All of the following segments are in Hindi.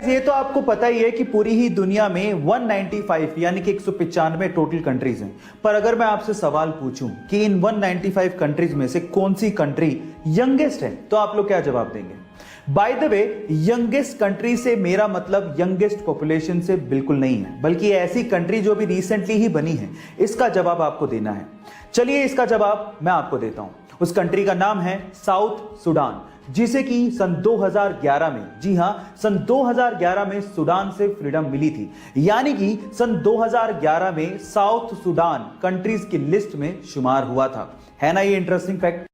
ये तो आपको पता ही है कि पूरी ही दुनिया में 195 यानी कि 195 टोटल कंट्रीज हैं। पर अगर मैं आपसे सवाल पूछूं कि इन 195 कंट्रीज में से कौन सी कंट्री यंगेस्ट है, तो आप लोग क्या जवाब देंगे? By the way, youngest country से मेरा मतलब यंगेस्ट पॉपुलेशन से बिल्कुल नहीं है, बल्कि ऐसी कंट्री जो भी रिसेंटली ही बनी है, इसका जवाब आपको देना है। चलिए इसका जवाब मैं आपको देता हूं। उस कंट्री का नाम है साउथ सूडान, जिसे कि सन 2011 में, जी हां, सन 2011 में सूडान से फ्रीडम मिली थी। यानी कि सन 2011 में साउथ सूडान कंट्रीज की लिस्ट में शुमार हुआ था। है ना ये इंटरेस्टिंग फैक्ट?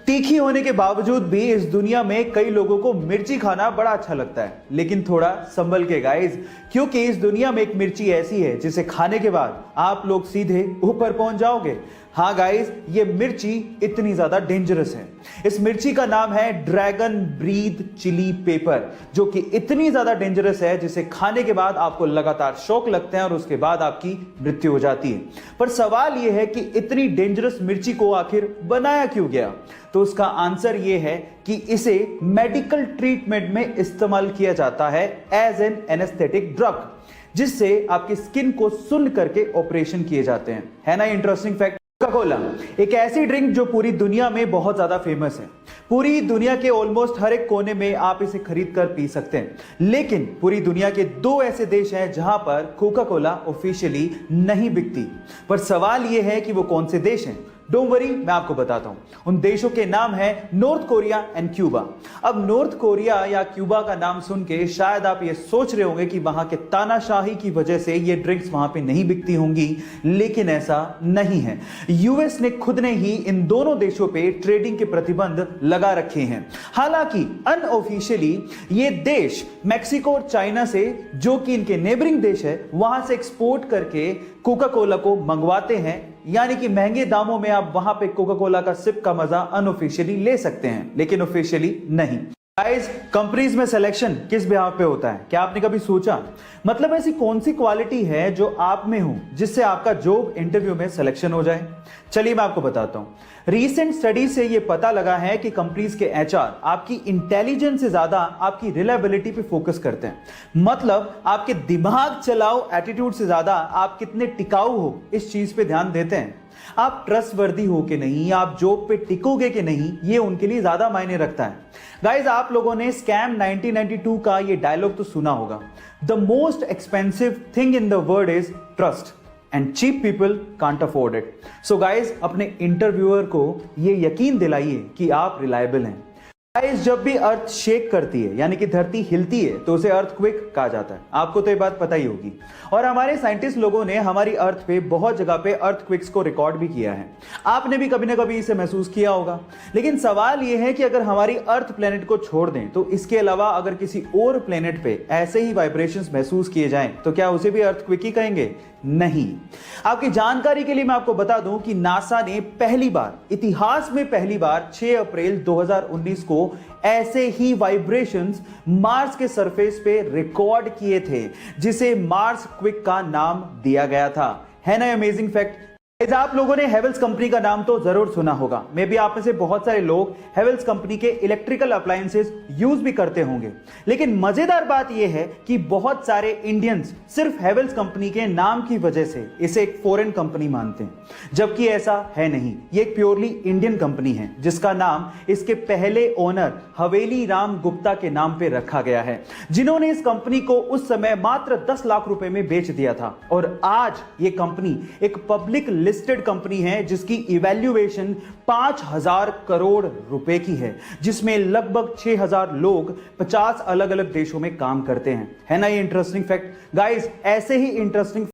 तीखी होने के बावजूद भी इस दुनिया में कई लोगों को मिर्ची खाना बड़ा अच्छा लगता है, लेकिन थोड़ा संभल के गाइस, क्योंकि इस दुनिया में एक मिर्ची ऐसी है जिसे खाने के बाद आप लोग सीधे ऊपर पहुंच जाओगे। हाँ गाइस, ये मिर्ची इतनी ज्यादा डेंजरस है। इस मिर्ची का नाम है ड्रैगन ब्रीथ चिली पेपर, जो कि इतनी ज्यादा डेंजरस है जिसे खाने के बाद आपको लगातार शौक लगते हैं और उसके बाद आपकी मृत्यु हो जाती है। पर सवाल यह है कि इतनी डेंजरस मिर्ची को आखिर बनाया क्यों गया? तो उसका आंसर यह है कि इसे मेडिकल ट्रीटमेंट में इस्तेमाल किया जाता है एज एन एनेस्थेटिक ड्रग, जिससे आपकी स्किन को सुन्न करके ऑपरेशन किए जाते हैं। है ना इंटरेस्टिंग फैक्ट? कोका कोला एक ऐसी ड्रिंक जो पूरी दुनिया में बहुत ज्यादा फेमस है। पूरी दुनिया के ऑलमोस्ट हर एक कोने में आप इसे खरीद कर पी सकते हैं, लेकिन पूरी दुनिया के दो ऐसे देश हैं जहां पर कोका कोला ऑफिशियली नहीं बिकती। पर सवाल यह है कि वो कौन से देश हैं? डोंट वरी, मैं आपको बताता हूं। उन देशों के नाम है नॉर्थ कोरिया एंड क्यूबा। अब नॉर्थ कोरिया या क्यूबा का नाम सुन के शायद आप ये सोच रहे होंगे कि वहां के तानाशाही की वजह से ये ड्रिंक्स वहां पे नहीं बिकती होंगी, लेकिन ऐसा नहीं है। यूएस ने खुद ने ही इन दोनों देशों पे ट्रेडिंग के प्रतिबंध लगा रखे हैं। हालांकि अनऑफिशियली ये देश मैक्सिको और चाइना से, जो कि इनके नेबरिंग देश है, वहां से एक्सपोर्ट करके कोका कोला को मंगवाते हैं। यानी कि महंगे दामों में आप वहां पे कोका कोला का सिप का मजा अनऑफिशियली ले सकते हैं, लेकिन ऑफिशियली नहीं। गाइस, कंपनीज में सिलेक्शन किस बिहाव पे होता है? क्या आपने कभी सोचा? मतलब ऐसी कौन सी क्वालिटी है जो आप में हो जिससे आपका जॉब इंटरव्यू में सिलेक्शन हो जाए? चलिए मैं आपको बताता हूं। रीसेंट स्टडी से यह पता लगा है कि कंपनीज के एचआर आपकी इंटेलिजेंस से ज्यादा आपकी रिलायबिलिटी पे फोकस करते हैं। मतलब आपके दिमाग चलाओ एटीट्यूड से ज्यादा आप कितने टिकाऊ हो इस चीज पे ध्यान देते हैं। आप ट्रस्टवर्दी हो कि नहीं, आप जॉब पे टिकोगे कि नहीं, ये उनके लिए ज्यादा मायने रखता है। गाइस, आप लोगों ने स्कैम 1992 का ये डायलॉग तो सुना होगा, the most expensive thing in the world is trust and cheap people can't afford it. So guys, अपने इंटरव्यूअर को ये यकीन दिलाइए कि आप रिलायबल हैं। गाइस, जब भी अर्थ शेक करती है यानी कि धरती हिलती है तो उसे अर्थक्वेक कहा जाता है। आपको तो ये बात पता ही होगी। और हमारे साइंटिस्ट लोगों ने हमारी अर्थ पे बहुत जगह पे अर्थक्वेक्स को रिकॉर्ड भी किया है। आपने भी कभी ना कभी इसे महसूस किया होगा। लेकिन सवाल यह है कि अगर हमारी अर्थ प्लेनेट को छोड़ दें तो इसके अलावा अगर किसी और प्लेनेट पे ऐसे ही वाइब्रेशंस महसूस किए जाएं तो क्या उसे भी अर्थक्वेक ही कहेंगे? नहीं। आपकी जानकारी के लिए मैं आपको बता दूं कि नासा ने पहली बार, इतिहास में पहली बार 6 अप्रैल 2019 को ऐसे ही वाइब्रेशंस मार्स के सरफेस पे रिकॉर्ड किए थे, जिसे मार्स क्विक का नाम दिया गया था। है ना अमेजिंग फैक्ट? आप लोगों ने हेवेल्स कंपनी का नाम तो जरूर सुना होगा। मे बी आप में से बहुत सारे लोग हेवेल्स कंपनी के इलेक्ट्रिकल अप्लायंसेस यूज भी करते होंगे। लेकिन मजेदार बात यह है कि बहुत सारे इंडियंस सिर्फ हेवेल्स कंपनी के नाम की वजह से इसे एक फॉरेन कंपनी मानते हैं, जबकि ऐसा है नहीं। ये एक प्योरली इंडियन कंपनी है जिसका नाम इसके पहले ओनर हवेली राम गुप्ता के नाम पे रखा गया है, जिन्होंने इस कंपनी को उस समय मात्र 10 लाख रुपए में बेच दिया था। और आज ये कंपनी एक पब्लिक लिस्टेड कंपनी है जिसकी इवैल्यूएशन 5000 करोड़ रुपए की है, जिसमें लगभग 6000 लोग 50 अलग अलग देशों में काम करते हैं। है ना ये इंटरेस्टिंग फैक्ट? गाइस, ऐसे ही इंटरेस्टिंग